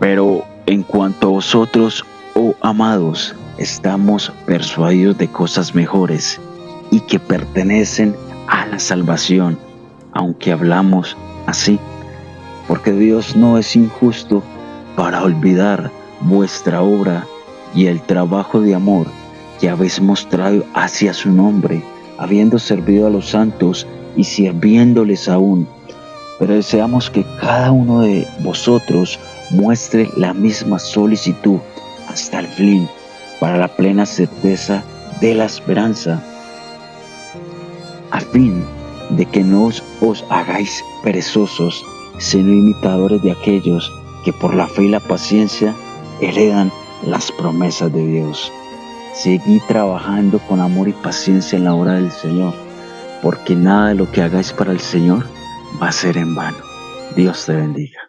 Pero en cuanto a vosotros, oh amados, estamos persuadidos de cosas mejores y que pertenecen a la salvación, aunque hablamos así, porque Dios no es injusto para olvidar vuestra obra y el trabajo de amor que habéis mostrado hacia su nombre, habiendo servido a los santos y sirviéndoles aún. Pero deseamos que cada uno de vosotros muestre la misma solicitud hasta el fin, para la plena certeza de la esperanza, a fin de que no os hagáis perezosos, sino imitadores de aquellos que por la fe y la paciencia heredan las promesas de Dios. Seguid trabajando con amor y paciencia en la obra del Señor, porque nada de lo que hagáis para el Señor va a ser en vano. Dios te bendiga.